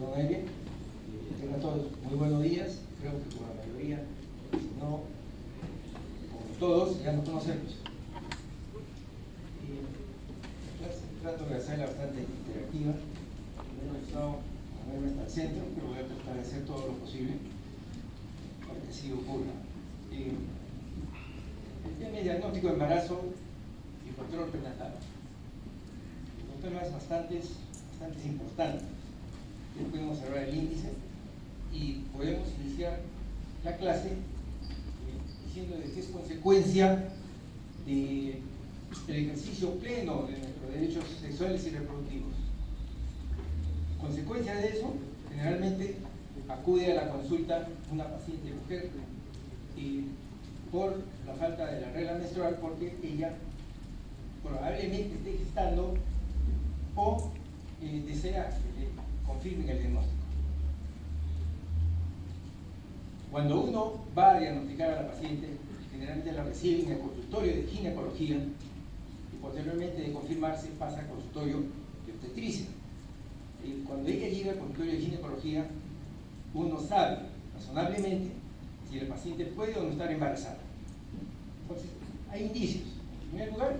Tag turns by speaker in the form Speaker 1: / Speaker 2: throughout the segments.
Speaker 1: don Elia. Tengan todos muy buenos días, creo que con la mayoría, si no, con todos, ya nos conocemos. Trato de hacerla bastante interactiva. Me he gustado moverme hasta el centro, pero voy a tratar de hacer todo lo posible para que así ocurra. El tema de diagnóstico de embarazo y control prenatal. Son temas bastante importantes. Ya podemos cerrar el índice y podemos iniciar la clase diciendo de que es consecuencia del ejercicio pleno de nuestros derechos sexuales y reproductivos. Consecuencia de eso, generalmente acude a la consulta una paciente mujer por la falta de la regla menstrual, porque ella probablemente esté gestando o desea que le confirmen el diagnóstico. Cuando uno va a diagnosticar a la paciente, generalmente la recibe en el consultorio de ginecología y posteriormente de confirmarse pasa al consultorio de obstetricia. Cuando ella llega al consultorio de ginecología, uno sabe razonablemente si el paciente puede o no estar embarazada. Entonces, hay indicios. En primer lugar,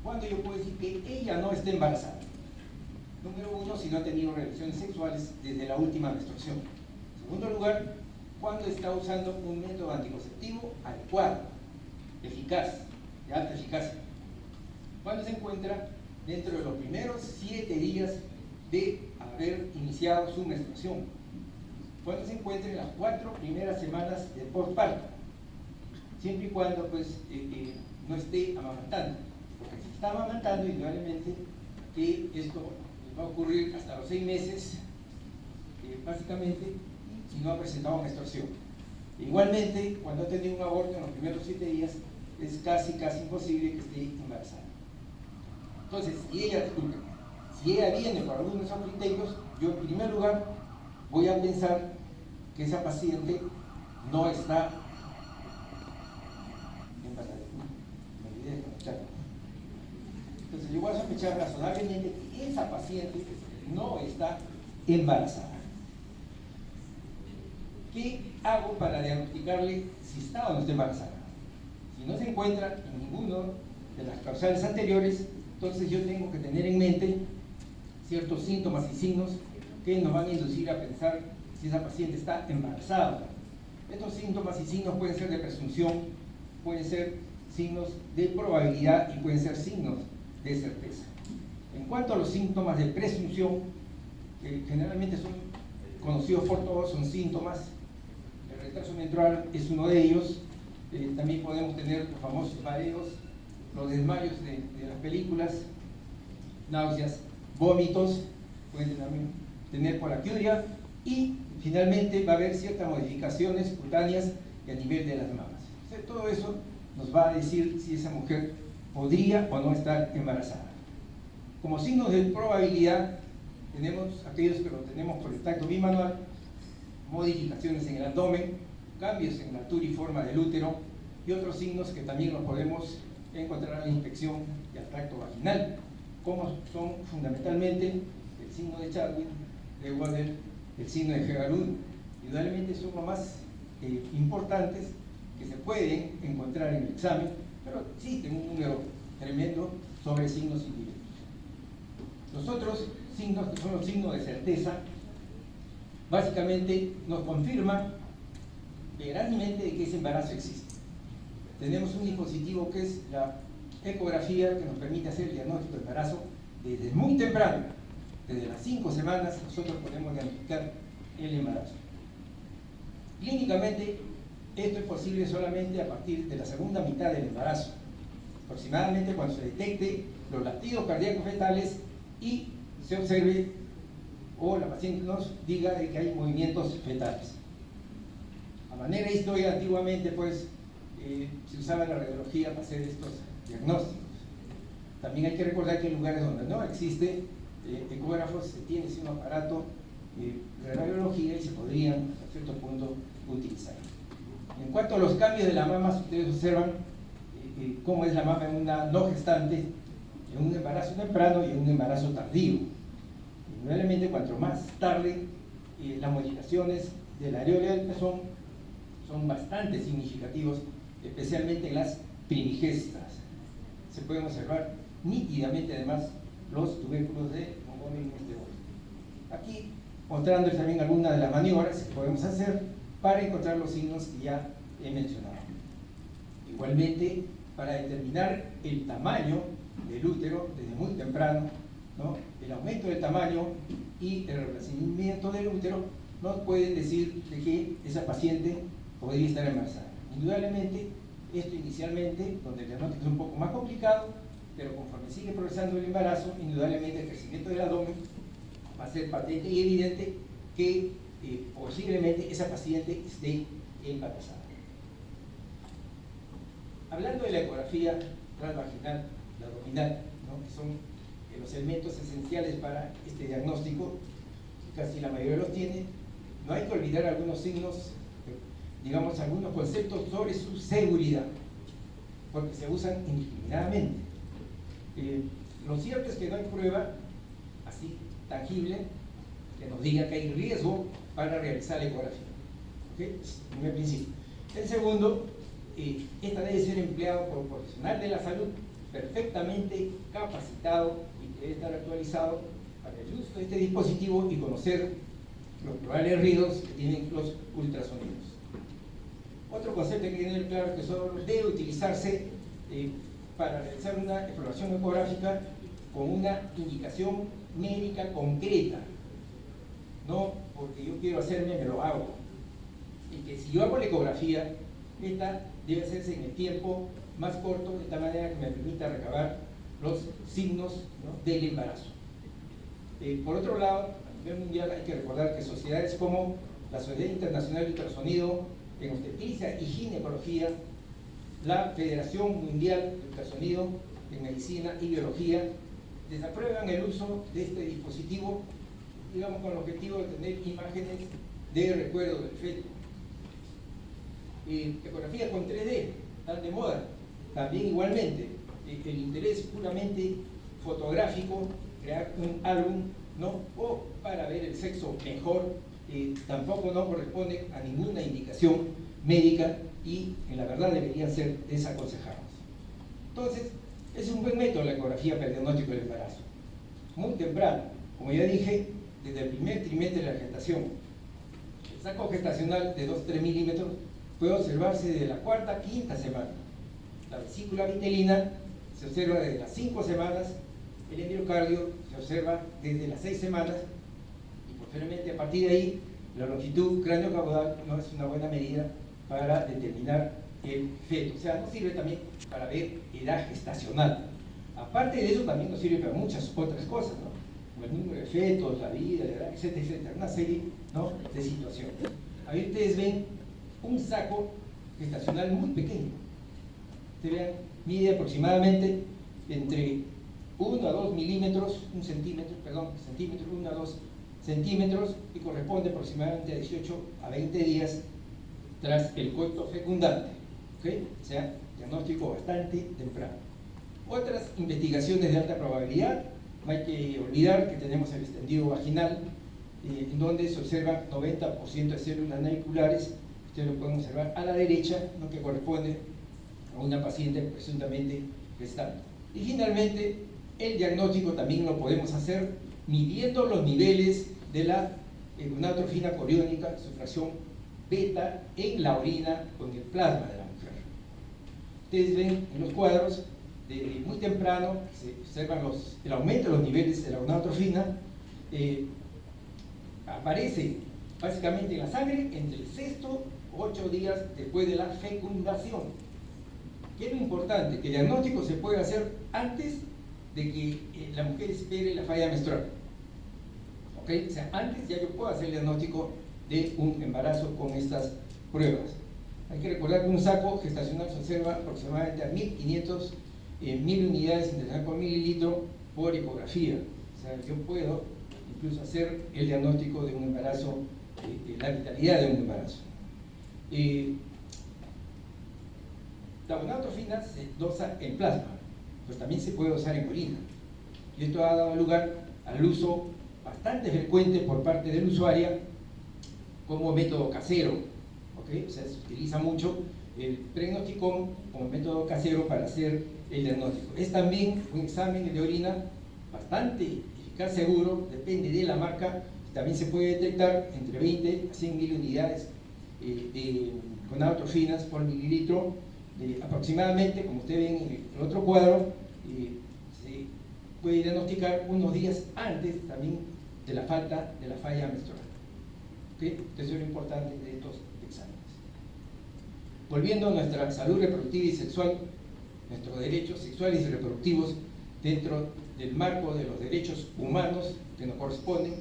Speaker 1: cuando yo puedo decir que ella no está embarazada. Número uno, si no ha tenido relaciones sexuales desde la última menstruación. En segundo lugar, cuando está usando un método anticonceptivo adecuado, eficaz, de alta eficacia. Cuando se encuentra dentro de los primeros 7 días de haber iniciado su menstruación. Cuando se encuentra en las 4 primeras semanas de postparto, siempre y cuando pues, no esté amamantando, porque si está amamantando, indudablemente que esto va a ocurrir hasta los 6 meses, básicamente, si no ha presentado menstruación. Igualmente, cuando ha tenido un aborto en los primeros 7 días, es casi imposible que esté embarazada. Entonces, si ella viene por alguno de esos criterios, yo en primer lugar voy a pensar que esa paciente no está embarazada. Me olvidé de conectar. Entonces, yo voy a sospechar razonablemente que esa paciente no está embarazada. ¿Qué hago para diagnosticarle si está o no está embarazada? Si no se encuentra en ninguno de las causales anteriores, entonces yo tengo que tener en mente ciertos síntomas y signos que nos van a inducir a pensar si esa paciente está embarazada. Estos síntomas y signos pueden ser de presunción, pueden ser signos de probabilidad y pueden ser signos de certeza. En cuanto a los síntomas de presunción, que generalmente son conocidos por todos, son síntomas. El retraso menstrual es uno de ellos. También podemos tener los famosos mareos, los desmayos de las películas, náuseas, vómitos, pueden también tener polaquiuria y finalmente va a haber ciertas modificaciones cutáneas y a nivel de las mamas. Entonces, todo eso nos va a decir si esa mujer podría o no estar embarazada. Como signos de probabilidad tenemos aquellos que lo tenemos por el tacto bimanual, modificaciones en el abdomen, cambios en la altura y forma del útero y otros signos que también los podemos encontrar en la inspección del tracto vaginal, como son fundamentalmente el signo de Chadwick, de Waddell, el signo de Hegarud. Indudablemente son los más importantes que se pueden encontrar en el examen, pero existen un número tremendo sobre signos individuales. Los otros signos, que son los signos de certeza, básicamente nos confirman grandemente de que ese embarazo existe. Tenemos un dispositivo que es la ecografía, que nos permite hacer el diagnóstico de embarazo desde muy temprano. Desde las 5 semanas nosotros podemos diagnosticar el embarazo. Clínicamente, esto es posible solamente a partir de la segunda mitad del embarazo, aproximadamente cuando se detecte los latidos cardíacos fetales y se observe o la paciente nos diga de que hay movimientos fetales. A manera de historia, antiguamente pues se usaba la radiología para hacer estos diagnósticos. También hay que recordar que en lugares donde no existe ecógrafos, se tiene un aparato de radiología y se podrían a cierto punto utilizar. En cuanto a los cambios de la mama, ustedes observan cómo es la mama en una no gestante, en un embarazo temprano y en un embarazo tardío. Indudablemente, cuanto más tarde las modificaciones de la areola del pezón son bastante significativos, especialmente en las primigestas. Se pueden observar nítidamente además los tubérculos de Montgomery en este orden. Aquí mostrándoles también algunas de las maniobras que podemos hacer para encontrar los signos que ya he mencionado. Igualmente, para determinar el tamaño del útero desde muy temprano, ¿no?, el aumento del tamaño y el replazamiento del útero nos pueden decir de que esa paciente podría estar embarazada. Indudablemente, esto inicialmente, donde el diagnóstico es un poco más complicado, pero conforme sigue progresando el embarazo, indudablemente el crecimiento del abdomen va a ser patente y evidente que posiblemente esa paciente esté embarazada. Hablando de la ecografía transvaginal, la abdominal, ¿no?, que son los elementos esenciales para este diagnóstico, casi la mayoría los tiene, no hay que olvidar algunos signos, digamos, algunos conceptos sobre su seguridad, porque se usan indiscriminadamente. Lo cierto es que no hay prueba así tangible que nos diga que hay riesgo para realizar la ecografía. ¿Okay? Es el primer principio. El segundo, esta debe ser empleado por un profesional de la salud perfectamente capacitado y que debe estar actualizado para el uso de este dispositivo y conocer los probables riesgos que tienen los ultrasonidos. Otro concepto que hay que tener claro es que solo debe utilizarse para realizar una exploración ecográfica con una indicación médica concreta, no porque yo quiero hacerme, me lo hago. Y que si yo hago la ecografía, esta debe hacerse en el tiempo más corto, de tal manera que me permita recabar los signos, ¿no?, del embarazo. Por otro lado, a nivel mundial hay que recordar que sociedades como la Sociedad Internacional de Ultrasonido en Obstetricia y Ginecología, la Federación Mundial de Ultrasonido en Medicina y Biología, desaprueban el uso de este dispositivo, digamos, con el objetivo de tener imágenes de recuerdo del feto. Ecografía con 3D, tan de moda, también igualmente. El interés puramente fotográfico, crear un álbum, ¿no?, o para ver el sexo mejor, tampoco no corresponde a ninguna indicación médica y en la verdad deberían ser desaconsejados. Entonces, es un buen método la ecografía para el diagnóstico del embarazo. Muy temprano, como ya dije, desde el primer trimestre de la gestación. El saco gestacional de 2-3 milímetros puede observarse desde la cuarta a quinta semana. La vesícula vitelina se observa desde las 5 semanas, el endocardio se observa desde las 6 semanas y posteriormente a partir de ahí la longitud cráneo-caudal no es una buena medida para determinar el feto. O sea, nos sirve también para ver edad gestacional. Aparte de eso también nos sirve para muchas otras cosas, ¿no?, como el número de fetos, la vida, la edad, etcétera, etcétera, una serie, ¿no?, de situaciones. Ahí ustedes ven un saco gestacional muy pequeño. Ustedes vean, mide aproximadamente entre 1 a 2 milímetros, 1 centímetro, perdón, centímetros, 1 a 2 centímetros, y corresponde aproximadamente a 18 a 20 días tras el coito fecundante. ¿Okay? O sea, diagnóstico bastante temprano. Otras investigaciones de alta probabilidad, no hay que olvidar que tenemos el extendido vaginal, en donde se observa 90% de células naviculares. Ustedes lo pueden observar a la derecha, ¿no?, que corresponde a una paciente presuntamente gestante. Y finalmente, el diagnóstico también lo podemos hacer midiendo los niveles de la gonadotrofina coriónica, su fracción beta, en la orina con el plasma de la mujer. Ustedes ven en los cuadros, desde muy temprano se observan el aumento de los niveles de la gonadotrofina. Aparece básicamente en la sangre entre el sexto o 8 días después de la fecundación. ¿Qué es lo importante? Que el diagnóstico se puede hacer antes de que la mujer espere la falla menstrual. ¿Okay? O sea, antes ya yo puedo hacer el diagnóstico de un embarazo con estas pruebas. Hay que recordar que un saco gestacional se observa aproximadamente a 1500 1000 unidades internacionales por mililitro por ecografía. O sea, yo puedo incluso hacer el diagnóstico de un embarazo, la vitalidad de un embarazo. La gonadotrofina se dosa en plasma, pues también se puede dosar en orina. Y esto ha dado lugar al uso bastante frecuente por parte del usuario como método casero, ¿okay? O sea, se utiliza mucho el Pregnosticon como método casero para hacer el diagnóstico. Es también un examen de orina bastante eficaz, seguro, depende de la marca. También se puede detectar entre 20 a 100.000 unidades de gonadotrofinas por mililitro, aproximadamente, como usted ve en el otro cuadro. Se puede diagnosticar unos días antes también de la falla menstrual. ¿Okay? Eso es lo importante de estos exámenes. Volviendo a nuestra salud reproductiva y sexual, nuestros derechos sexuales y reproductivos dentro del marco de los derechos humanos que nos corresponden,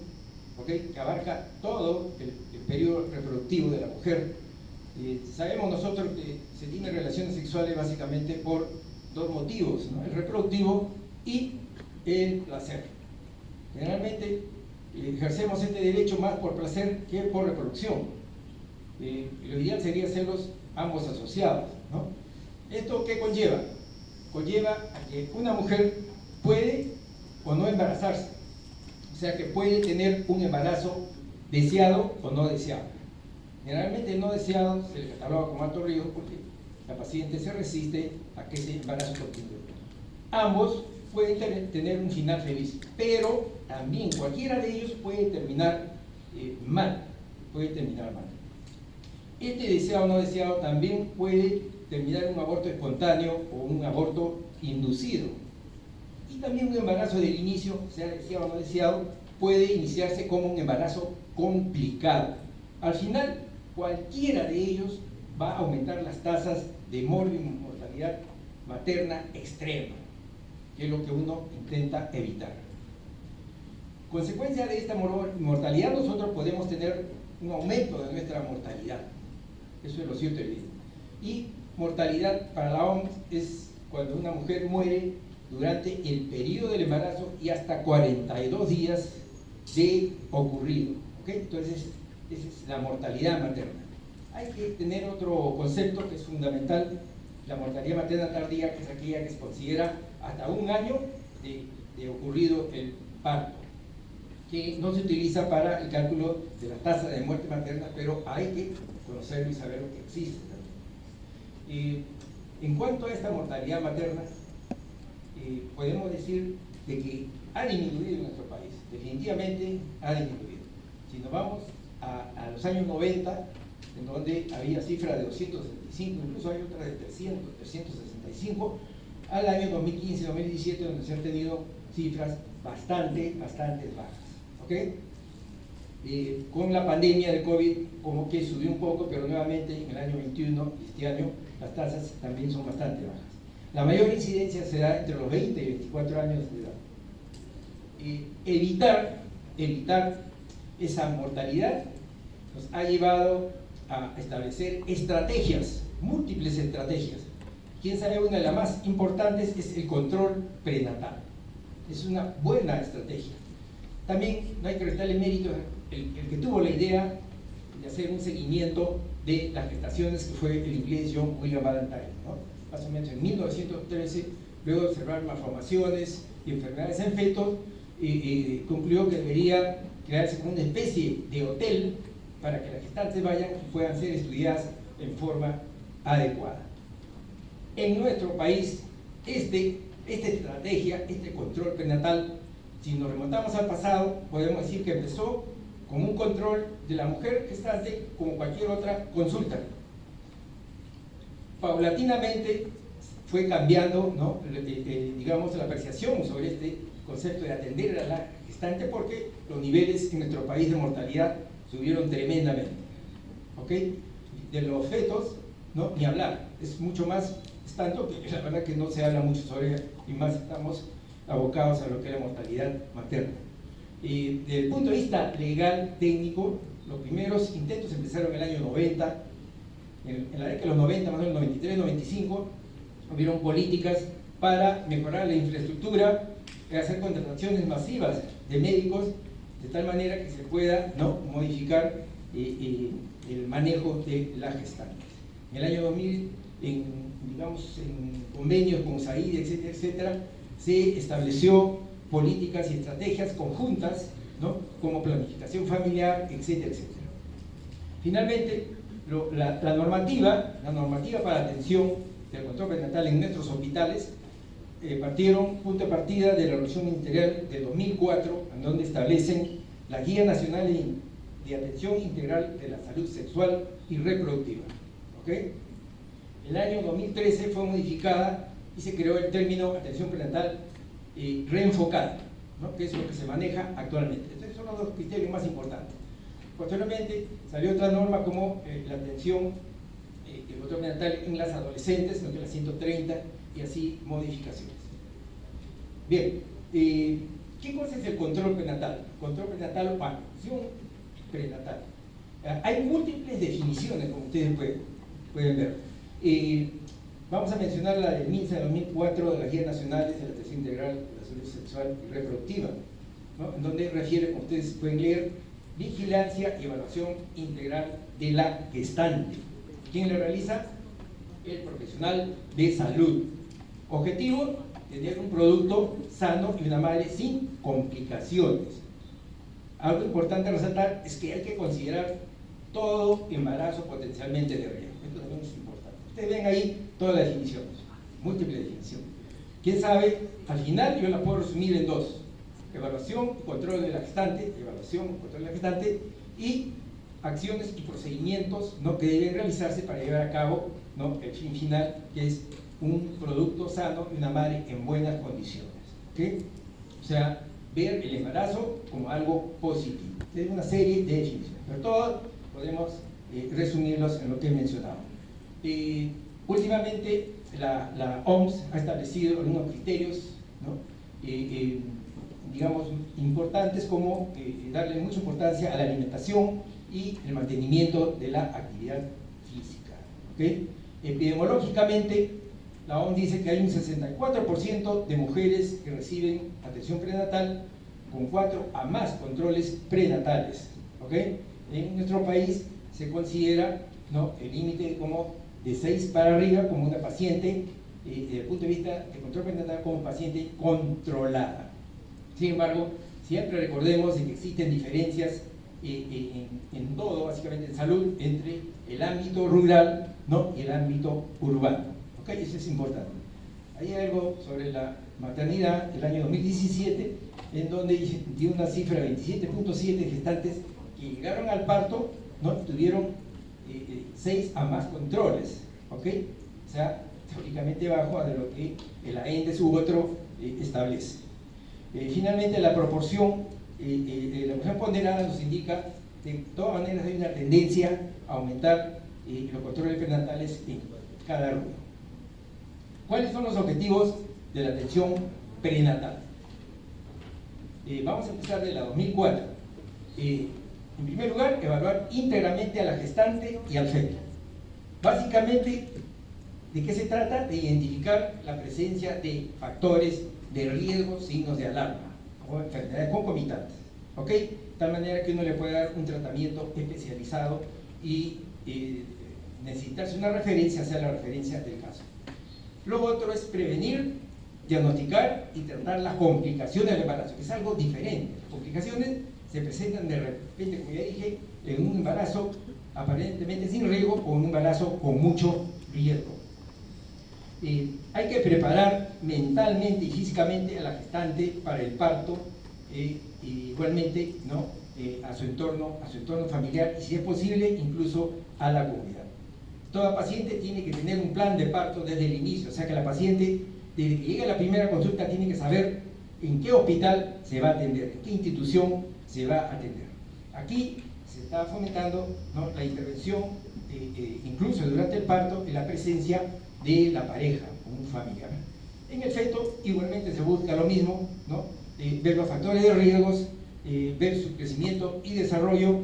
Speaker 1: ¿okay? Que abarca todo el periodo reproductivo de la mujer. Sabemos nosotros que se tienen relaciones sexuales básicamente por dos motivos, ¿no? El reproductivo y el placer. Generalmente ejercemos este derecho más por placer que por reproducción. Lo ideal sería hacerlos ambos asociados, ¿no? ¿Esto qué conlleva? Conlleva a que una mujer puede o no embarazarse, o sea que puede tener un embarazo deseado o no deseado. Generalmente no deseado se le cataloga como alto riesgo porque la paciente se resiste a que ese embarazo continúe. Ambos pueden tener un final feliz, pero también cualquiera de ellos puede terminar mal, Este deseado o no deseado también puede terminar en un aborto espontáneo o un aborto inducido. Y también un embarazo del inicio, sea deseado o no deseado, puede iniciarse como un embarazo complicado. Al final, cualquiera de ellos va a aumentar las tasas de mortalidad materna extrema, que es lo que uno intenta evitar. Consecuencia de esta mortalidad, nosotros podemos tener un aumento de nuestra mortalidad. Eso es lo cierto y evidente. Y mortalidad para la OMS es cuando una mujer muere durante el periodo del embarazo y hasta 42 días de ocurrido. ¿Okay? Entonces, esa es la mortalidad materna. Hay que tener otro concepto que es fundamental: la mortalidad materna tardía, que es aquella que se considera hasta un año de ocurrido el parto, que no se utiliza para el cálculo de la tasa de muerte materna, pero hay que conocerlo y saber lo que existe. En cuanto a esta mortalidad materna, podemos decir de que ha disminuido en nuestro país, definitivamente ha disminuido. Si nos vamos a los años 90, en donde había cifras de 265, incluso hay otras de 300, 365, al año 2015-2017, donde se han tenido cifras bastante bajas. ¿Okay? Con la pandemia de COVID como que subió un poco, pero nuevamente en el año 21, este año, las tasas también son bastante bajas. La mayor incidencia se da entre los 20 y 24 años de edad. Evitar esa mortalidad nos ha llevado a establecer estrategias, múltiples estrategias. Quién sabe, una de las más importantes es el control prenatal. Es una buena estrategia. También no hay que restarle mérito el que tuvo la idea de hacer un seguimiento de las gestaciones, que fue el inglés John William Ballantyne, ¿no? Más o menos en 1913, luego de observar malformaciones y enfermedades en fetos, concluyó que debería crearse como una especie de hotel para que las gestantes vayan y puedan ser estudiadas en forma adecuada. En nuestro país, esta estrategia, este control prenatal, si nos remontamos al pasado, podemos decir que empezó con un control de la mujer gestante como cualquier otra consulta. Paulatinamente fue cambiando, ¿no? Digamos, la apreciación sobre este concepto de atender a la gestante, porque los niveles en nuestro país de mortalidad subieron tremendamente. ¿Okay? De los fetos, ¿no? Ni hablar, es mucho más, es tanto que la verdad que no se habla mucho sobre ella, y más estamos abocados a lo que es la mortalidad materna. Desde el punto de vista legal, técnico, los primeros intentos empezaron en el año 90, en la década de los 90, más o menos 93, 95, hubieron políticas para mejorar la infraestructura, hacer contrataciones masivas de médicos, de tal manera que se pueda, ¿no?, modificar el manejo de las gestantes. En el año 2000, en convenios con USAID, etcétera, etcétera, se estableció políticas y estrategias conjuntas, ¿no?, como planificación familiar, etcétera, etcétera. Finalmente, la normativa para la atención del control prenatal en nuestros hospitales punto de partida de la Resolución Integral del 2004, en donde establecen la Guía Nacional de Atención Integral de la Salud Sexual y Reproductiva. ¿Okay? El año 2013 fue modificada y se creó el término atención prenatal reenfocada, ¿no? Que es lo que se maneja actualmente. Estos son los dos criterios más importantes. Posteriormente salió otra norma como la atención del control prenatal en las adolescentes, que es la 130, y así modificaciones. Bien, ¿qué cosa es el control prenatal? Control prenatal o atención prenatal. Hay múltiples definiciones, como ustedes pueden ver. Vamos a mencionar la del MINSA de 2004 de las Guías Nacionales de la Atención Integral de la Salud Sexual y Reproductiva, ¿no? En donde refiere, como ustedes pueden leer, vigilancia y evaluación integral de la gestante. ¿Quién lo realiza? El profesional de salud. Objetivo: tener un producto sano y una madre sin complicaciones. Algo importante a resaltar es que hay que considerar todo embarazo potencialmente de riesgo. Esto también es importante. Ustedes ven ahí todas las definiciones, múltiples definiciones. ¿Quién sabe? Al final yo la puedo resumir en dos: evaluación y control de la gestante, y acciones y procedimientos, ¿no?, que deben realizarse para llevar a cabo, ¿no?, el fin final, que es un producto sano y una madre en buenas condiciones. ¿Okay? O sea, ver el embarazo como algo positivo. Es una serie de definiciones, pero todos podemos resumirlos en lo que he mencionado. Últimamente la OMS ha establecido algunos criterios, ¿no?, digamos, importantes, como darle mucha importancia a la alimentación y el mantenimiento de la actividad física. ¿Okay? Epidemiológicamente, la OMS dice que hay un 64% de mujeres que reciben atención prenatal con 4 a más controles prenatales. ¿Okay? En nuestro país se considera, ¿no?, el límite como de 6 para arriba como una paciente, desde el punto de vista de control prenatal, como paciente controlada. Sin embargo, siempre recordemos de que existen diferencias en todo, básicamente en salud, entre el ámbito rural, ¿no?, y el ámbito urbano. ¿Okay? Eso es importante. Hay algo sobre la maternidad del año 2017, en donde dio una cifra de 27.7 gestantes que llegaron al parto, ¿no?, tuvieron 6 a más controles. ¿Okay? O sea, teóricamente bajo a de lo que el AENDES u otro establece. Finalmente, la proporción ponderada nos indica que de todas maneras hay una tendencia a aumentar los controles prenatales en cada rubro. ¿Cuáles son los objetivos de la atención prenatal? Vamos a empezar de la 2004. En primer lugar, evaluar íntegramente a la gestante y al feto. Básicamente, ¿de qué se trata? De identificar la presencia de factores de riesgo, signos de alarma o enfermedades concomitantes. ¿Ok? De tal manera que uno le puede dar un tratamiento especializado y necesitarse una referencia, hacer la referencia del caso. Lo otro es prevenir, diagnosticar y tratar las complicaciones del embarazo, que es algo diferente. Las complicaciones se presentan de repente, como ya dije, en un embarazo aparentemente sin riesgo o un embarazo con mucho riesgo. Hay que preparar mentalmente y físicamente a la gestante para el parto, igualmente, ¿no?, a su entorno familiar y, si es posible, incluso a la comunidad. Toda paciente tiene que tener un plan de parto desde el inicio, o sea que la paciente, desde que llega a la primera consulta, tiene que saber en qué hospital se va a atender, en qué institución se va a atender. Aquí se está fomentando, ¿no?, la intervención, incluso durante el parto, en la presencia de la pareja o un familiar. En el feto igualmente se busca lo mismo, ¿no?, ver los factores de riesgos, ver su crecimiento y desarrollo,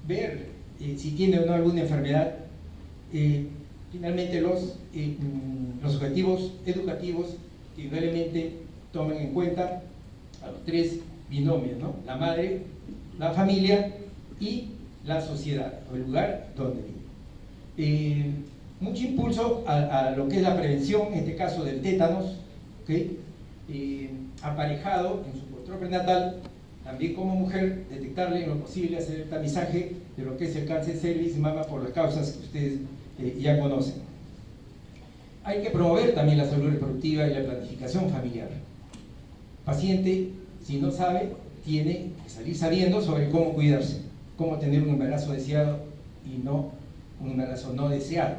Speaker 1: ver si tiene o no alguna enfermedad. Finalmente los objetivos educativos, que igualmente toman en cuenta a los 3 binomios, ¿no?, la madre, la familia y la sociedad o el lugar donde vive. Mucho impulso a lo que es la prevención, en este caso del tétanos, ¿okay? Aparejado en su control prenatal también como mujer, detectarle en lo posible, hacer el tamizaje de lo que es el cáncer cervix y mama por las causas que ustedes ya conocen. Hay que promover también la salud reproductiva y la planificación familiar. Paciente, si no sabe, tiene que salir sabiendo sobre cómo cuidarse, cómo tener un embarazo deseado y no un embarazo no deseado.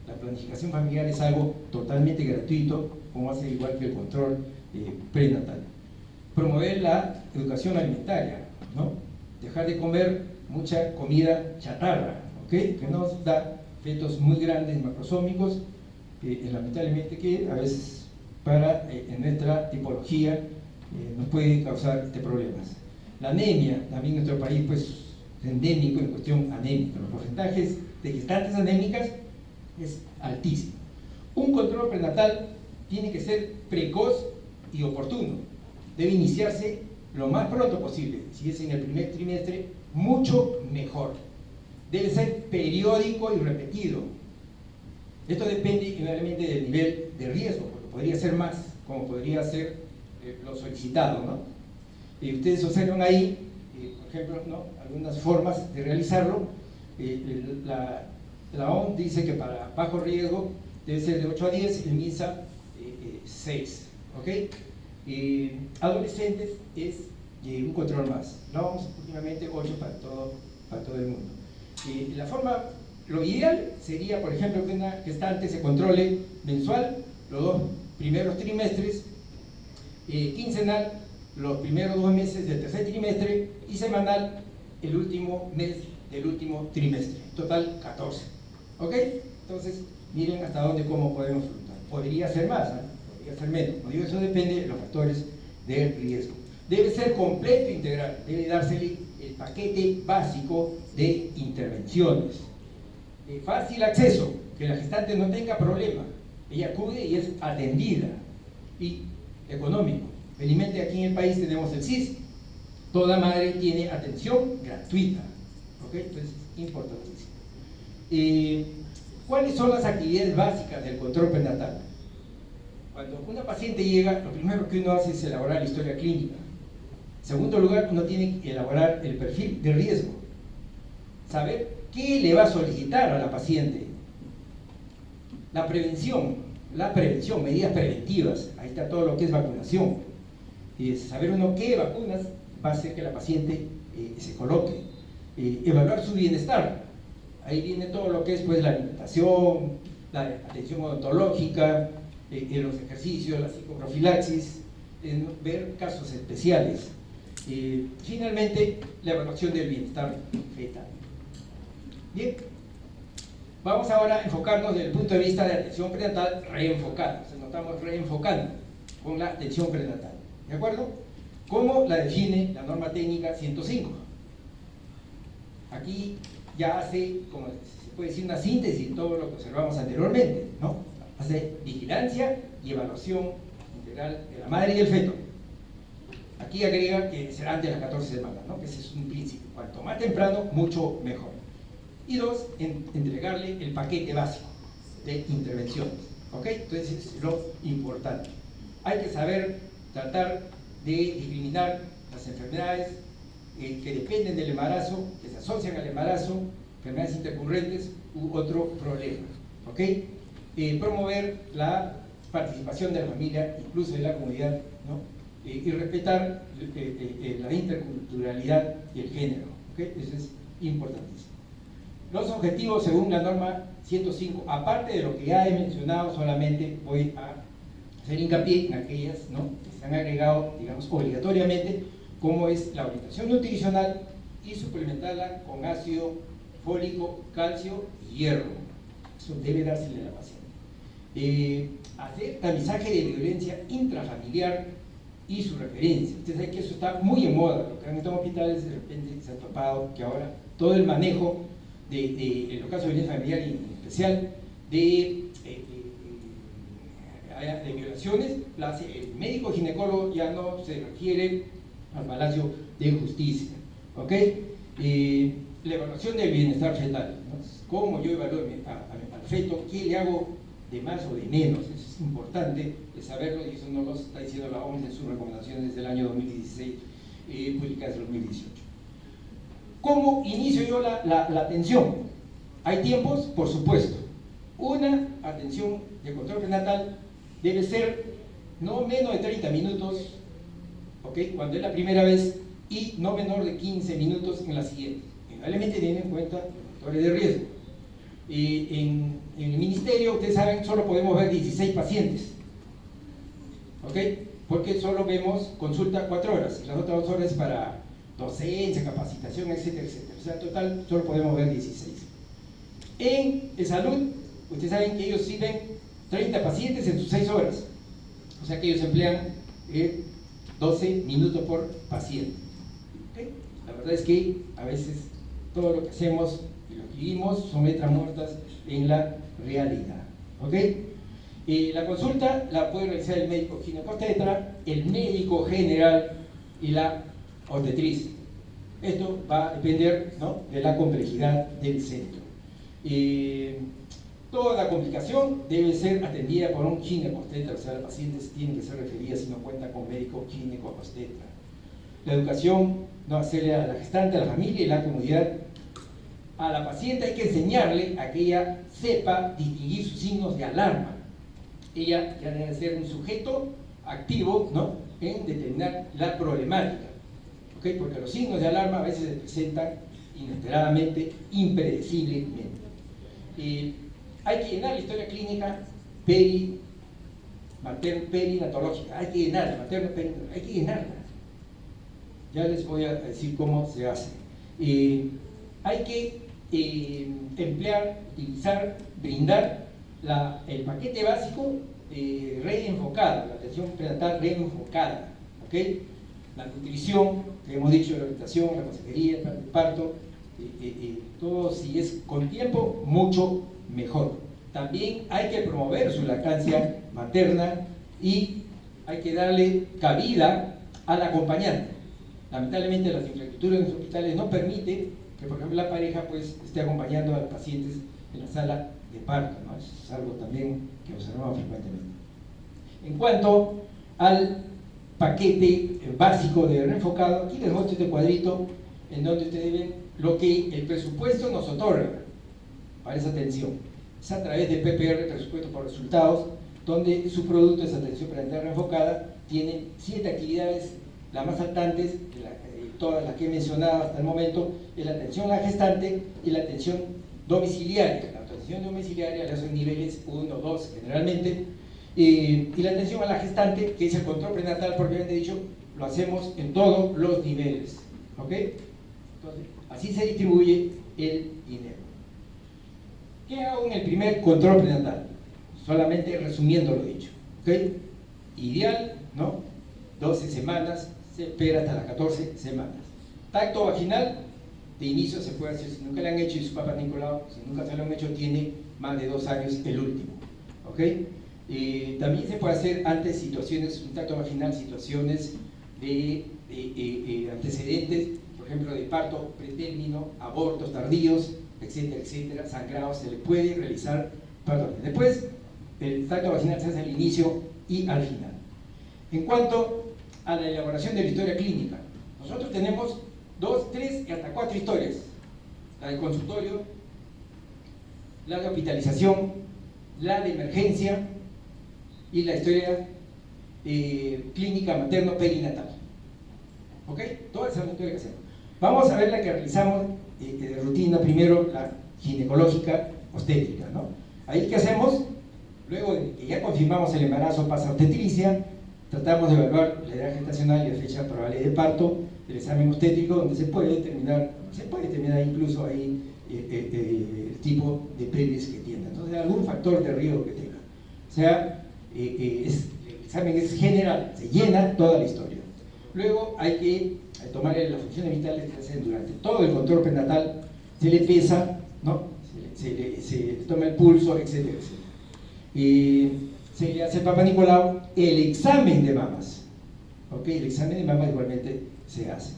Speaker 1: La planificación familiar es algo totalmente gratuito, como hace igual que el control prenatal. Promover la educación alimentaria, ¿no? Dejar de comer mucha comida chatarra, ¿ok? Que nos da fetos muy grandes, macrosómicos, lamentablemente que a veces en nuestra tipología nos puede causar problemas. La anemia, también en nuestro país pues es endémico en cuestión anémica. Los porcentajes de gestantes anémicas es altísimo. Un control prenatal tiene que ser precoz y oportuno. Debe iniciarse lo más pronto posible. Si es en el primer trimestre, mucho mejor. Debe ser periódico y repetido. Esto depende indudablemente del nivel de riesgo, porque podría ser más, como podría ser lo solicitado, ¿no? Ustedes observan ahí, por ejemplo, ¿no?, algunas formas de realizarlo. La OMS dice que para bajo riesgo debe ser de 8 a 10, el MINSA 6, ¿ok? Adolescentes es un control más. La OMS últimamente 8 para todo el mundo. Lo ideal sería, por ejemplo, que una gestante se controle mensual los 2 primeros trimestres, quincenal los primeros 2 meses del tercer trimestre y semanal el último mes del último trimestre. Total 14. ¿Ok? Entonces, miren hasta dónde, cómo podemos fluctuar. Podría ser más, ¿eh? Podría ser menos. No digo, eso depende de los factores del riesgo. Debe ser completo e integral. Debe dársele el paquete básico de intervenciones. Fácil acceso, que la gestante no tenga problema. Ella acude y es atendida. Y económico. Felizmente aquí en el país tenemos el SIS. Toda madre tiene atención gratuita. ¿Ok? Entonces, importantísimo. ¿Cuáles son las actividades básicas del control prenatal? Cuando una paciente llega, lo primero que uno hace es elaborar la historia clínica. En segundo lugar, uno tiene que elaborar el perfil de riesgo. Saber qué le va a solicitar a la paciente. La prevención, medidas preventivas. Ahí está todo lo que es vacunación. Saber uno qué vacunas va a hacer que la paciente se coloque. Evaluar su bienestar. Ahí viene todo lo que es pues la alimentación, la atención odontológica, los ejercicios, la psicoprofilaxis, ver casos especiales. Finalmente, la evaluación del bienestar fetal. Bien, vamos ahora a enfocarnos desde el punto de vista de atención prenatal reenfocada. Nos estamos reenfocando con la atención prenatal. ¿De acuerdo? ¿Cómo la define la norma técnica 105? Aquí ya hace, como se puede decir, una síntesis de todo lo que observamos anteriormente, ¿no? Hace vigilancia y evaluación integral de la madre y el feto. Aquí agrega que será antes de las 14 semanas, ¿no? Que ese es un principio. Cuanto más temprano, mucho mejor. Y 2, entregarle el paquete básico de intervenciones. ¿Ok? Entonces es lo importante. Hay que saber tratar de discriminar las enfermedades que dependen del embarazo, que se asocian al embarazo, enfermedades intercurrentes u otro problema. ¿Ok? Promover la participación de la familia, incluso de la comunidad, ¿no? Y respetar la interculturalidad y el género. ¿Ok? Eso es importantísimo. Los objetivos según la norma 105, aparte de lo que ya he mencionado, solamente voy a hacer hincapié en aquellas, ¿no?, que se han agregado, digamos, obligatoriamente, como es la orientación nutricional y suplementarla con ácido fólico, calcio y hierro. Eso debe dársele a la paciente. Hacer tamizaje de violencia intrafamiliar y su referencia. Ustedes saben que eso está muy en moda. Los que han estado en hospitales de repente se han topado que ahora todo el manejo en los casos de violencia familiar y en especial de violaciones, el médico ginecólogo ya no se refiere al Palacio de Justicia. ¿Ok? La evaluación del bienestar fetal, ¿no? ¿Cómo yo evalúo al feto? ¿Qué le hago de más o de menos? Eso es importante de saberlo y eso nos lo está diciendo la OMS en sus recomendaciones desde el año 2016. publicadas en 2018. ¿Cómo inicio yo la atención? ¿Hay tiempos? Por supuesto. Una atención de control prenatal debe ser no menos de 30 minutos, ¿ok?, cuando es la primera vez, y no menor de 15 minutos en la siguiente. Indudablemente tienen en cuenta los factores de riesgo. En el ministerio, ustedes saben, solo podemos ver 16 pacientes, ¿ok?, porque solo vemos consulta 4 horas, y las otras 2 horas para docencia, capacitación, etcétera, etcétera. O sea, en total solo podemos ver 16. En salud, ustedes saben que ellos sí ven 30 pacientes en sus 6 horas. O sea que ellos emplean 12 minutos por paciente. ¿Okay? La verdad es que a veces todo lo que hacemos y lo que vivimos son letras muertas en la realidad. ¿Okay? La consulta la puede realizar el médico ginecobstetra, el médico general y la obstetriz. Esto va a depender, ¿no?, de la complejidad del centro. Toda complicación debe ser atendida por un ginecobstetra, o sea, las pacientes tienen que ser referidas si no cuentan con médico ginecobstetra. La educación, no hacerle a la gestante, a la familia y la comunidad. A la paciente hay que enseñarle a que ella sepa distinguir sus signos de alarma. Ella ya debe ser un sujeto activo, ¿no?, en determinar la problemática. ¿Okay? Porque los signos de alarma a veces se presentan inesperadamente, impredeciblemente. Hay que llenar la historia clínica perinatológica, hay que llenarla, hay que llenarla. Ya les voy a decir cómo se hace. Hay que emplear, utilizar, brindar el paquete básico reenfocado, la atención prenatal reenfocada, ¿okay? La nutrición, que hemos dicho, la orientación, la consejería, el plan de parto, todo, si es con tiempo, mucho mejor. También hay que promover su lactancia materna y hay que darle cabida al acompañante. Lamentablemente las infraestructuras en los hospitales no permiten que, por ejemplo, la pareja pues esté acompañando a los pacientes en la sala de parto, ¿no? Eso es algo también que observamos frecuentemente. En cuanto al paquete básico de reenfocado, aquí les muestro este cuadrito en donde ustedes ven lo que el presupuesto nos otorga para esa atención. Es a través del PPR, presupuesto por resultados, donde su producto, esa atención prenatal reenfocada, tiene 7 actividades. Las más saltantes, todas las que he mencionado hasta el momento, es la atención a la gestante y la atención domiciliaria. La atención domiciliaria la hacen niveles 1, 2 generalmente, y la atención a la gestante, que es el control prenatal propiamente dicho, lo hacemos en todos los niveles. ¿Ok? Entonces, así se distribuye el dinero. ¿Qué hago en el primer control prenatal? Solamente resumiendo lo dicho. ¿Ok? Ideal, ¿no? 12 semanas, se espera hasta las 14 semanas. Tacto vaginal, de inicio se puede hacer, si nunca le han hecho, y su papá Nicolau, si nunca se lo han hecho, tiene más de 2 años el último. ¿Ok? También se puede hacer antes situaciones, un tacto vaginal, situaciones de antecedentes, por ejemplo, de parto pretérmino, abortos tardíos, etcétera, etcétera, sangrados, se le puede realizar, perdón. Después, el tacto vaginal se hace al inicio y al final. En cuanto a la elaboración de la historia clínica, nosotros tenemos 2, 3 y hasta 4 historias. La del consultorio, la de hospitalización, la de emergencia y la historia clínica materno-perinatal. ¿Ok? Toda esa es la historia que hacemos. Vamos a ver la que realizamos de rutina, primero la ginecológica obstétrica, ¿no? Ahí, ¿qué hacemos? Luego de que ya confirmamos el embarazo, pasa a obstetricia, tratamos de evaluar la edad gestacional y la fecha probable de parto, el examen obstétrico, donde se puede determinar incluso ahí el tipo de pelvis que tiene, entonces algún factor de riesgo que tenga. O sea, el examen es general, se llena toda la historia. Luego hay que tomar las funciones vitales que hacen durante todo el control prenatal, se le pesa, ¿no? se le toma el pulso, etcétera, etcétera. Se le hace al Papa Nicolau el examen de mamas. ¿Ok? El examen de mamas igualmente se hace.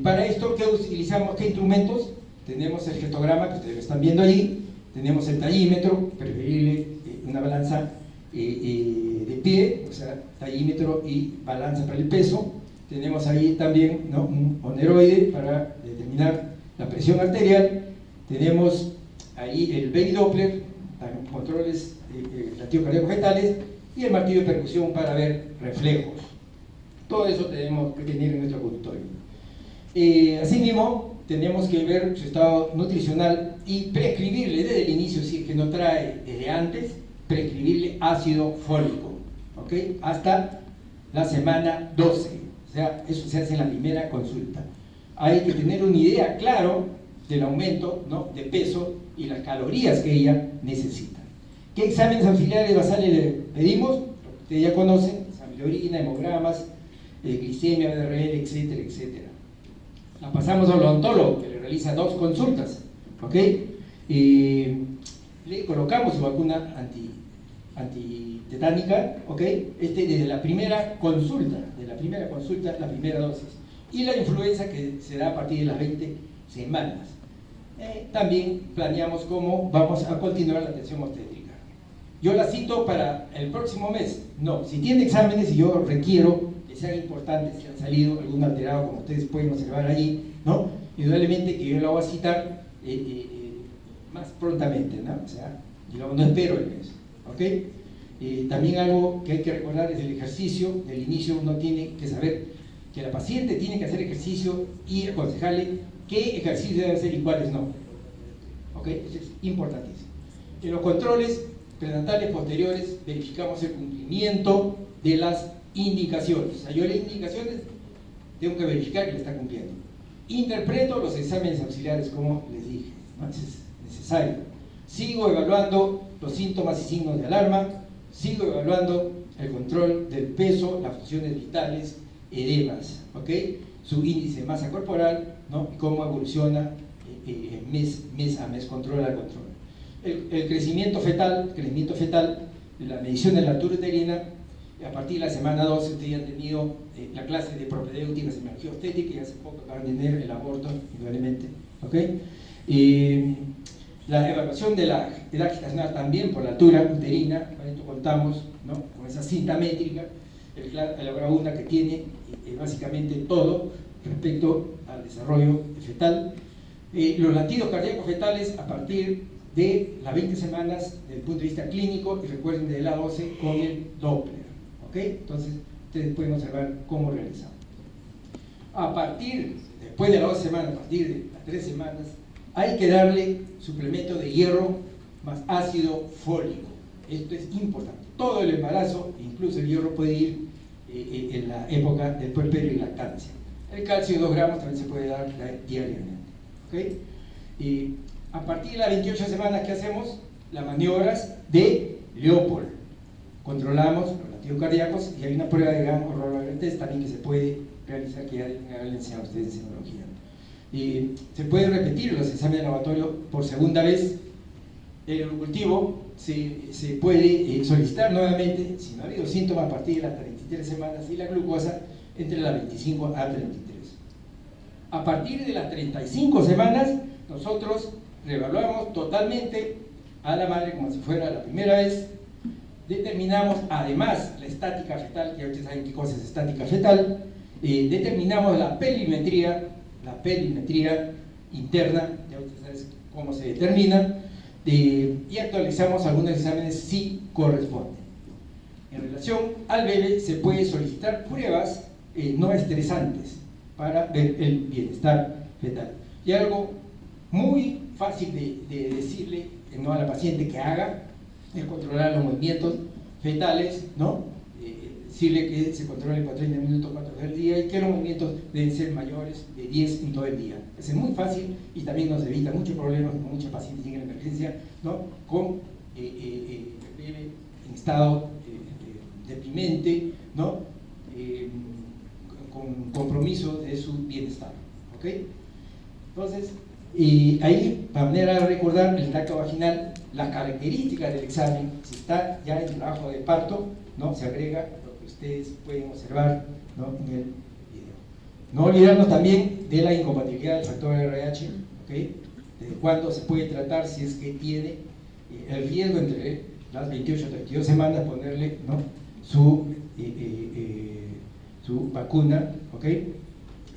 Speaker 1: Para esto, ¿qué utilizamos? ¿Qué instrumentos? Tenemos el gestograma, que ustedes lo están viendo allí, tenemos el tallímetro, preferible una balanza de pie, o sea, tallímetro y balanza para el peso, tenemos ahí también, ¿no?, un oneroide para determinar la presión arterial, tenemos ahí el baby Doppler, controles latidos cardíacos fetales, y el martillo de percusión para ver reflejos. Todo eso tenemos que tener en nuestro consultorio. Asimismo, tenemos que ver su estado nutricional y prescribirle desde el inicio, si es que no trae desde antes, prescribirle ácido fólico, ¿ok?, hasta la semana 12. O sea, eso se hace en la primera consulta. Hay que tener una idea claro del aumento, ¿no?, de peso y las calorías que ella necesita. ¿Qué exámenes auxiliares basales le pedimos? Lo que ustedes ya conocen: examen de orina, hemogramas, glicemia, BDRL, etcétera, etcétera. La pasamos al odontólogo, que le realiza 2 consultas, ¿ok? Le colocamos su vacuna antitetánica, ¿ok? Desde la primera consulta, la primera dosis. Y la influenza, que se da a partir de las 20 semanas. También planeamos cómo vamos a continuar la atención obstétrica. Yo la cito para el próximo mes. No, si tiene exámenes y yo requiero que sean importantes, si han salido algún alterado, como ustedes pueden observar allí, ¿no?, indudablemente que yo la voy a citar más prontamente, ¿no? O sea, yo no espero el mes, ¿ok? También algo que hay que recordar es el ejercicio. Del inicio uno tiene que saber que la paciente tiene que hacer ejercicio y aconsejarle qué ejercicio debe hacer y cuáles no, ¿ok? Eso es importantísimo. En los controles prenatales posteriores verificamos el cumplimiento de las indicaciones. O sea, yo las indicaciones tengo que verificar que le está cumpliendo. Interpreto los exámenes auxiliares, como les dije, ¿no? Es necesario. Sigo evaluando los síntomas y signos de alarma, sigo evaluando el control del peso, las funciones vitales, edemas, ¿ok?, su índice de masa corporal, ¿no?, y cómo evoluciona mes a mes, control al control. El crecimiento fetal, la medición de la altura uterina. A partir de la semana 12 ustedes ya han tenido la clase de propedéutica, semiología obstétrica, y hace poco acaban de tener el aborto, indudablemente, ¿ok? La evaluación de la edad gestacional también por la altura uterina. Con esto contamos, ¿no?, con esa cinta métrica, el grado 1, que tiene básicamente todo respecto al desarrollo fetal. Los latidos cardíacos fetales a partir de las 20 semanas desde el punto de vista clínico, y recuerden, de la 12 con el Doppler, ¿ok? Entonces ustedes pueden observar cómo realizamos. Después de las 12 semanas, a partir de las 3 semanas, hay que darle suplemento de hierro más ácido fólico. Esto es importante. Todo el embarazo, incluso el hierro, puede ir en la época del puerperio y lactancia. El calcio de 2 gramos también se puede dar diariamente, ¿ok? A partir de las 28 semanas, ¿qué hacemos? Las maniobras de Leopold. Controlamos los latidos cardíacos, y hay una prueba de Gamma Roller Test también que se puede realizar, que ya les enseñado a ustedes en semiología. Se pueden repetir los exámenes de laboratorio por segunda vez. El cultivo se puede solicitar nuevamente si no ha habido síntomas a partir de las 33 semanas, y la glucosa entre las 25 a 33. A partir de las 35 semanas, nosotros reevaluamos totalmente a la madre como si fuera la primera vez. Determinamos además la estática fetal, que ustedes saben qué cosa es estática fetal. Determinamos la perimetría interna, ya ustedes saben cómo se determina. Y actualizamos algunos exámenes si corresponden. En relación al bebé, se puede solicitar pruebas no estresantes para ver el bienestar fetal. Y algo muy fácil de decirle, ¿no?, a la paciente que haga es controlar los movimientos fetales, ¿no? Decirle que se controle por 30 minutos 4 veces al día, y que los movimientos deben ser mayores de 10 en todo el día. Es muy fácil, y también nos evita muchos problemas con muchos pacientes en emergencia, ¿no?, con bebé en estado deprimente, ¿no?, con compromiso de su bienestar, ¿ok? Entonces, ahí, para manera de recordar el tracto vaginal, las características del examen, si está ya en trabajo de parto, ¿no?, se agrega lo que ustedes pueden observar, ¿no?, en el video. No olvidarnos también de la incompatibilidad del factor RH, ¿ok? De cuándo se puede tratar, si es que tiene el riesgo entre las 28 y 32 semanas, ponerle, ¿no?, su su vacuna, ¿ok?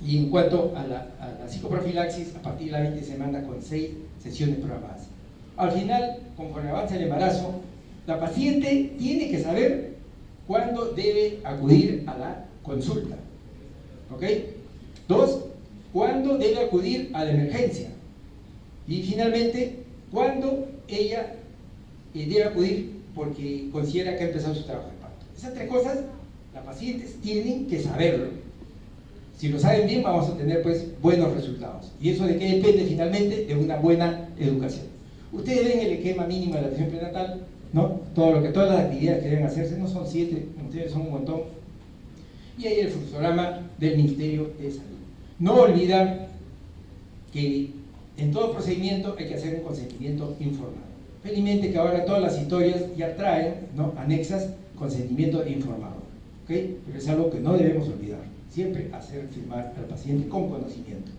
Speaker 1: Y en cuanto a la psicoprofilaxis, a partir de la 20 semana con 6 sesiones programadas. Al final, conforme avanza el embarazo, la paciente tiene que saber cuándo debe acudir a la consulta, ¿ok? 2, cuándo debe acudir a la emergencia. Y finalmente, cuándo ella debe acudir porque considera que ha empezado su trabajo de parto. Esas 3 cosas, las pacientes tienen que saberlo. Si lo saben bien, vamos a tener pues buenos resultados. ¿Y eso de qué depende finalmente? De una buena educación. Ustedes ven el esquema mínimo de la atención prenatal, ¿no? Todas las actividades que deben hacerse, no son 7, ustedes son un montón. Y ahí el fluxograma del Ministerio de Salud. No olvidar que en todo procedimiento hay que hacer un consentimiento informado. Felizmente que ahora todas las historias ya traen, ¿no?, anexas consentimiento informado, ¿ok? Pero es algo que no debemos olvidar. Siempre hacer firmar al paciente con conocimiento.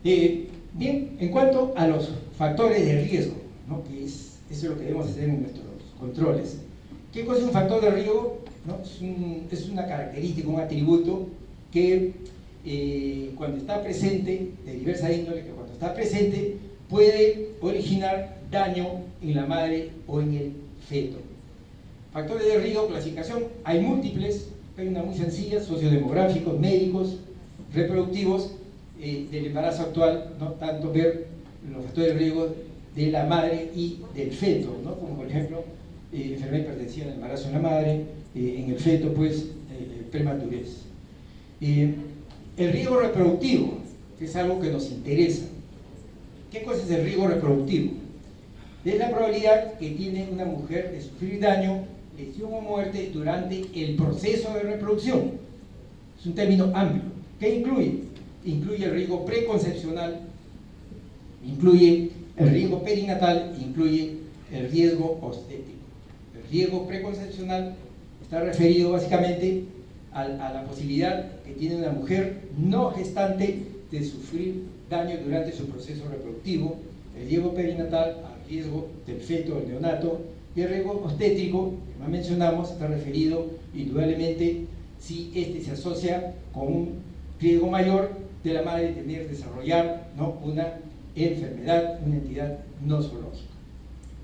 Speaker 1: Bien, en cuanto a los factores de riesgo, ¿no?, que eso es lo que debemos hacer en nuestros controles. ¿Qué cosa es un factor de riesgo? ¿No? Es una característica, un atributo que cuando está presente, de diversa índole, que cuando está presente puede originar daño en la madre o en el feto. Factores de riesgo, clasificación, hay múltiples. Hay una muy sencilla: sociodemográficos, médicos, reproductivos, del embarazo actual, ¿no? Tanto ver los factores de riesgo de la madre y del feto, ¿no? Como por ejemplo, enfermedad hipertensiva en el embarazo de la madre, en el feto, pues, prematurez. El riesgo reproductivo, que es algo que nos interesa. ¿Qué cosa es el riesgo reproductivo? Es la probabilidad que tiene una mujer de sufrir daño, lesión o muerte durante el proceso de reproducción. Es un término amplio. ¿Qué incluye? Incluye el riesgo preconcepcional, incluye el riesgo perinatal, incluye el riesgo obstétrico. El riesgo preconcepcional está referido básicamente a la posibilidad que tiene una mujer no gestante de sufrir daño durante su proceso reproductivo. El riesgo perinatal al riesgo del feto, del neonato. Y el riesgo obstétrico, que más mencionamos, está referido indudablemente si este se asocia con un riesgo mayor de la madre de desarrollar, ¿no?, una enfermedad, una entidad no zoológica.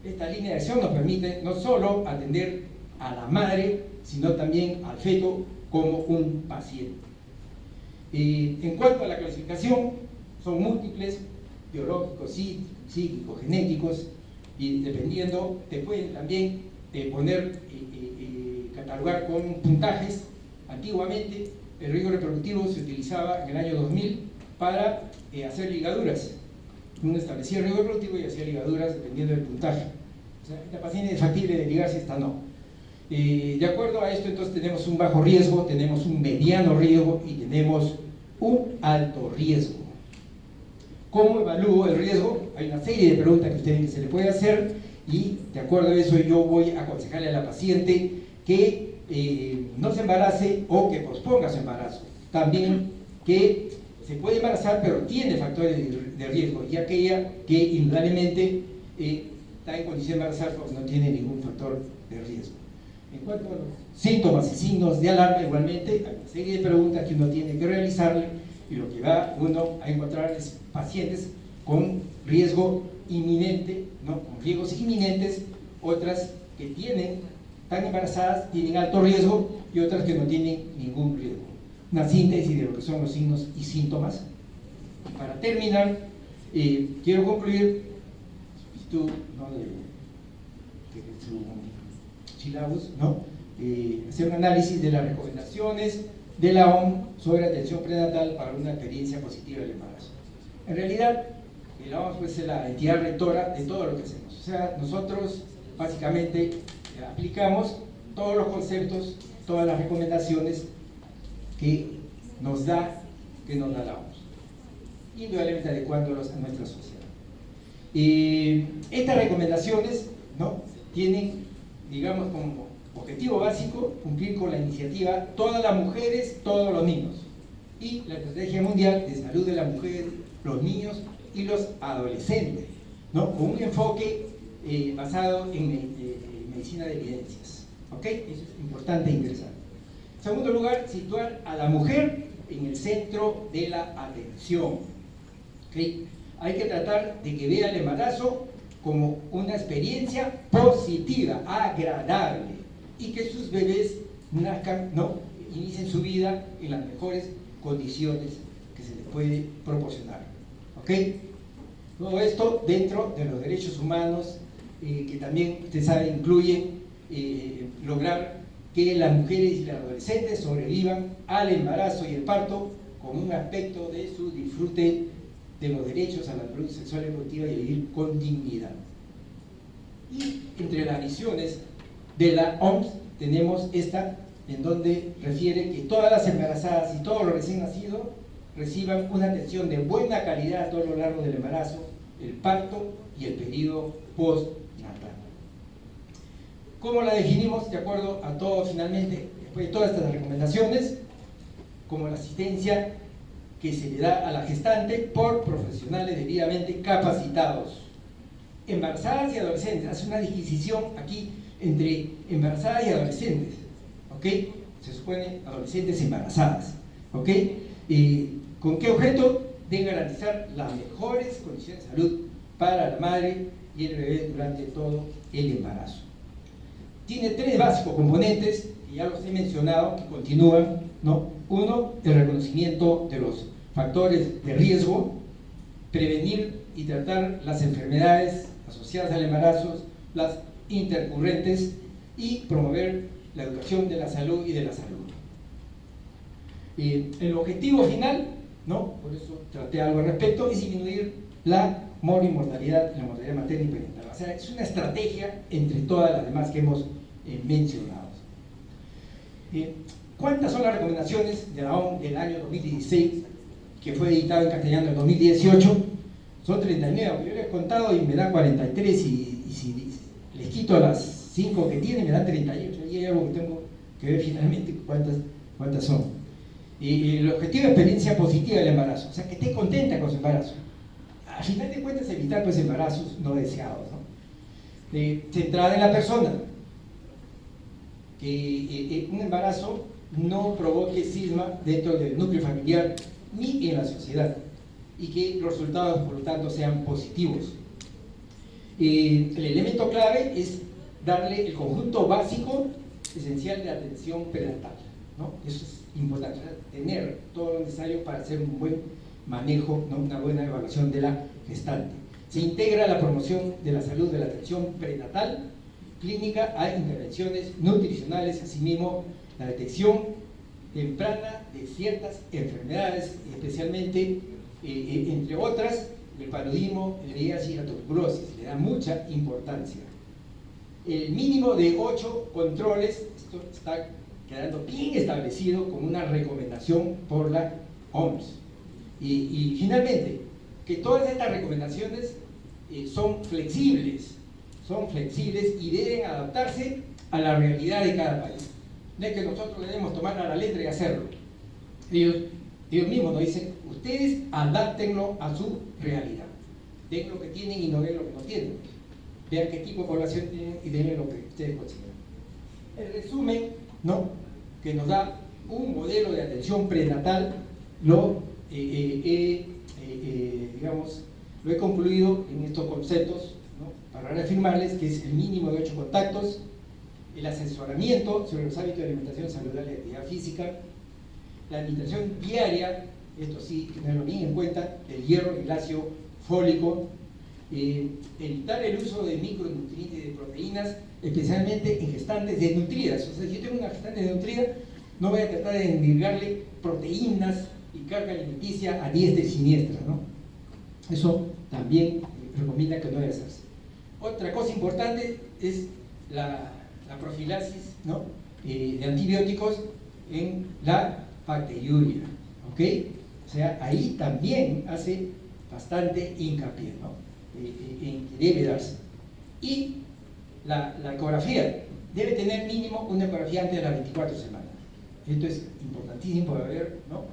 Speaker 1: Esta línea de acción nos permite no solo atender a la madre, sino también al feto como un paciente. En cuanto a la clasificación, son múltiples: biológicos, psíquicos, genéticos, y dependiendo, te pueden también catalogar con puntajes. Antiguamente el riesgo reproductivo se utilizaba en el año 2000 para hacer ligaduras. Uno establecía el riesgo reproductivo y hacía ligaduras dependiendo del puntaje. O sea, esta paciente es factible de ligarse, esta no. De acuerdo a esto, entonces tenemos un bajo riesgo, tenemos un mediano riesgo y tenemos un alto riesgo. ¿Cómo evalúo el riesgo? Hay una serie de preguntas que se le puede hacer, y de acuerdo a eso yo voy a aconsejarle a la paciente que no se embarace o que posponga su embarazo. También que se puede embarazar pero tiene factores de riesgo, y aquella que indudablemente está en condición de embarazar porque no tiene ningún factor de riesgo. En cuanto a los síntomas y signos de alarma, igualmente hay una serie de preguntas que uno tiene que realizarle, y lo que va uno a encontrar es pacientes con riesgo inminente, ¿no?, con riesgos inminentes, otras que están embarazadas, tienen alto riesgo, y otras que no tienen ningún riesgo. Una síntesis de lo que son los signos y síntomas. Y para terminar, quiero concluir ¿no?, de su sílabus, ¿no?, hacer un análisis de las recomendaciones de la OMS sobre atención prenatal para una experiencia positiva del embarazo. En realidad, la OMS pues, es la entidad rectora de todo lo que hacemos. O sea, nosotros básicamente aplicamos todos los conceptos, todas las recomendaciones que nos da la OMS, indudablemente adecuándolos a nuestra sociedad. Estas recomendaciones, ¿no?, tienen, digamos, como objetivo básico cumplir con la iniciativa Todas las mujeres, todos los niños, y la Estrategia Mundial de Salud de la Mujer, los niños y los adolescentes, ¿no?, con un enfoque basado en medicina de evidencias. ¿Ok? Eso es importante e interesante. En segundo lugar, situar a la mujer en el centro de la atención. ¿Okay? Hay que tratar de que vea el embarazo como una experiencia positiva, agradable, y que sus bebés nazcan, ¿no?, inicien su vida en las mejores condiciones que se les puede proporcionar. ¿Ok? Todo esto dentro de los derechos humanos, que también, usted sabe, incluyen lograr que las mujeres y las adolescentes sobrevivan al embarazo y el parto con un aspecto de su disfrute de los derechos a la salud sexual y reproductiva y a vivir con dignidad. Y entre las visiones de la OMS tenemos esta, en donde refiere que todas las embarazadas y todos los recién nacidos reciban una atención de buena calidad a todo lo largo del embarazo, el parto y el periodo postnatal. ¿Cómo la definimos? De acuerdo a todo, finalmente, después de todas estas recomendaciones, como la asistencia que se le da a la gestante por profesionales debidamente capacitados. Embarazadas y adolescentes, hace una disquisición aquí entre embarazadas y adolescentes, ¿ok? Se supone adolescentes embarazadas, ¿ok? ¿Con qué objeto? De garantizar las mejores condiciones de salud para la madre y el bebé durante todo el embarazo. Tiene tres básicos componentes, que ya los he mencionado, que continúan, ¿no? Uno, el reconocimiento de los factores de riesgo, prevenir y tratar las enfermedades asociadas al embarazo, las intercurrentes, y promover la educación de la salud y de la salud. El objetivo final, ¿no?, por eso traté algo al respecto, es disminuir la mortalidad, la mortalidad materna y perinatal. O sea, es una estrategia entre todas las demás que hemos mencionado. ¿Cuántas son las recomendaciones de la OMS del año 2016, que fue editado en castellano en 2018? Son 39, yo les he contado y me da 43, y si les quito las 5 que tiene me dan 38, y hay algo que tengo que ver finalmente cuántas son. El objetivo es experiencia positiva del embarazo, o sea, que esté contenta con su embarazo. Al final de cuentas, evitar pues embarazos no deseados, ¿no? Centrada en la persona, que un embarazo no provoque cisma dentro del núcleo familiar ni en la sociedad, y que los resultados, por lo tanto, sean positivos. El elemento clave es darle el conjunto básico esencial de atención prenatal, ¿no? Eso es importante, tener todo lo necesario para hacer un buen manejo, ¿no?, una buena evaluación de la gestante. Se integra la promoción de la salud de la atención prenatal clínica a intervenciones nutricionales, asimismo la detección temprana de ciertas enfermedades, especialmente, entre otras, el paludismo, el VIH y la tuberculosis. Le da mucha importancia. El mínimo de 8 controles, esto está quedando bien establecido como una recomendación por la OMS. Y finalmente, que todas estas recomendaciones son flexibles y deben adaptarse a la realidad de cada país. No es que nosotros debemos tomar a la letra y hacerlo. Ellos mismos nos dicen, ustedes adáptenlo a su realidad. Den lo que tienen y no den lo que no tienen. Vean qué tipo de población tienen y denle lo que ustedes consideran. El resumen, ¿no?, que nos da un modelo de atención prenatal, lo he concluido en estos conceptos, ¿no?, para reafirmarles que es el mínimo de 8 contactos, el asesoramiento sobre los hábitos de alimentación saludable y actividad física, la administración diaria, esto sí, tenerlo bien en cuenta, del hierro y el ácido fólico, evitar el uso de micronutrientes y de proteínas, especialmente en gestantes desnutridas. O sea, si yo tengo una gestante desnutrida, no voy a tratar de endilgarle proteínas y carga alimenticia a diestra y siniestra, ¿no? Eso también recomienda que no debe hacerse. Otra cosa importante es la profilaxis, ¿no?, de antibióticos en la bacteriuria, ¿ok? O sea, ahí también hace bastante hincapié, ¿no?, en que debe darse. Y la ecografía debe tener mínimo una ecografía antes de las 24 semanas. Esto es importantísimo para ver, ¿no?,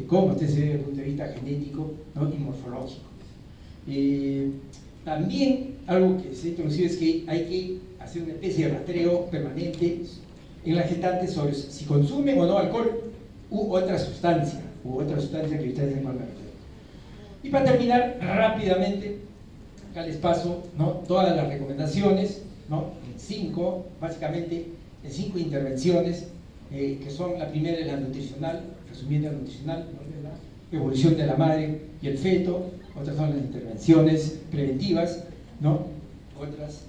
Speaker 1: cómo usted se ve desde el punto de vista genético, ¿no?, y morfológico. También algo que se ha introducido es que hay que hacer una especie de rastreo permanente en las gestantes sobre si consumen o no alcohol u otra sustancia que ustedes encuentran. Y para terminar, rápidamente, acá les paso, ¿no?, todas las recomendaciones, ¿no?, básicamente en 5 intervenciones, que son: la primera es la nutricional, resumiendo la nutricional, ¿no?, la evolución de la madre y el feto. Otras son las intervenciones preventivas, ¿no? Otras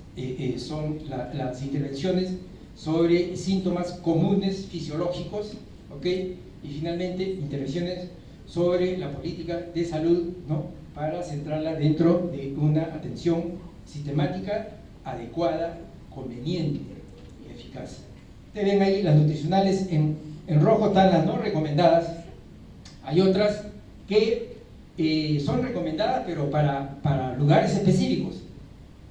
Speaker 1: son las intervenciones sobre síntomas comunes fisiológicos, ¿ok? Y finalmente, intervenciones sobre la política de salud, ¿no?, para centrarla dentro de una atención sistemática, adecuada, conveniente y eficaz. Ustedes ven ahí las nutricionales, en rojo están las no recomendadas. Hay otras que son recomendadas, pero para lugares específicos.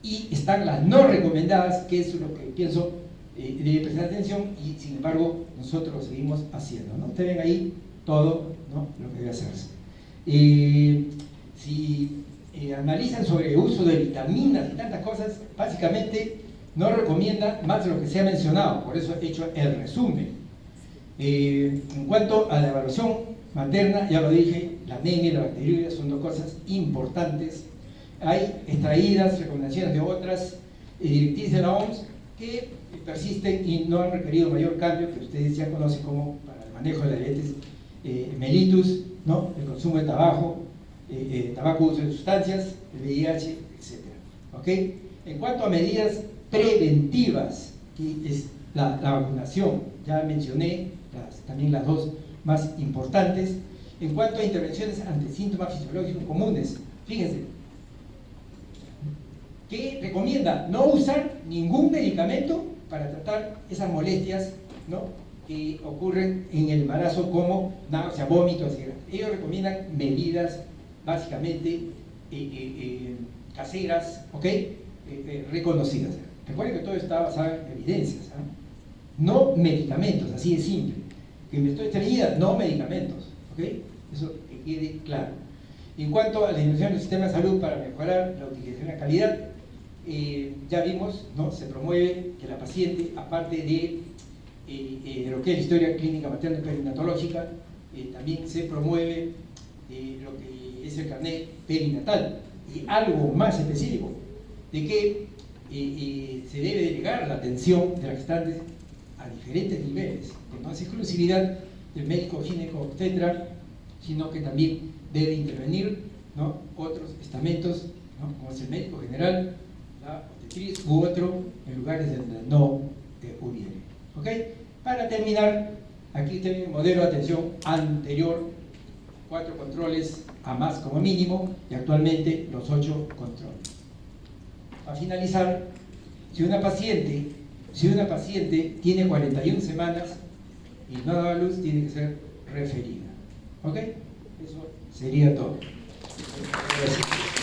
Speaker 1: Y están las no recomendadas, que es lo que pienso debe prestar atención, y sin embargo nosotros lo seguimos haciendo, ¿no? Ustedes ven ahí todo, ¿no?, lo que debe hacerse. Si analizan sobre el uso de vitaminas y tantas cosas, básicamente no recomienda más de lo que se ha mencionado, por eso he hecho el resumen. En cuanto a la evaluación materna, ya lo dije, la anemia y la bacteriuria son 2 cosas importantes. Hay extraídas recomendaciones de otras directrices de la OMS que persisten y no han requerido mayor cambio, que ustedes ya conocen, como para el manejo de la diabetes mellitus, ¿no?, el consumo de tabaco, uso de sustancias, el VIH, etc. ¿Ok? En cuanto a medidas preventivas, que es la vacunación, ya mencioné también las 2 más importantes. En cuanto a intervenciones ante síntomas fisiológicos comunes, fíjense, que recomienda no usar ningún medicamento para tratar esas molestias, ¿no?, que ocurren en el embarazo, como náusea, vómito, etc. Ellos recomiendan medidas básicamente caseras, ¿ok?, reconocidas. Recuerden que todo está basado en evidencias, ¿eh? No medicamentos, así de simple. Que me estoy estreñida, no medicamentos, ¿ok? Eso que quede claro. En cuanto a la inversión del sistema de salud para mejorar la utilización de la calidad, ya vimos, ¿no?, se promueve que la paciente, aparte de lo que es la historia clínica materna perinatológica, también se promueve lo que es el carnet perinatal, y algo más específico, de que se debe delegar la atención de las gestantes a diferentes niveles, que no es exclusividad del médico gineco-obstetra, sino que también debe intervenir, ¿no?, otros estamentos, ¿no?, como es el médico general, la obstetriz u otro, en lugares donde no hubiere. ¿Ok? Para terminar, aquí tengo el modelo de atención anterior: 4 controles a más como mínimo, y actualmente los 8 controles. Para finalizar, si una paciente tiene 41 semanas y no da a luz, tiene que ser referida. ¿Ok? Eso sería todo. Gracias.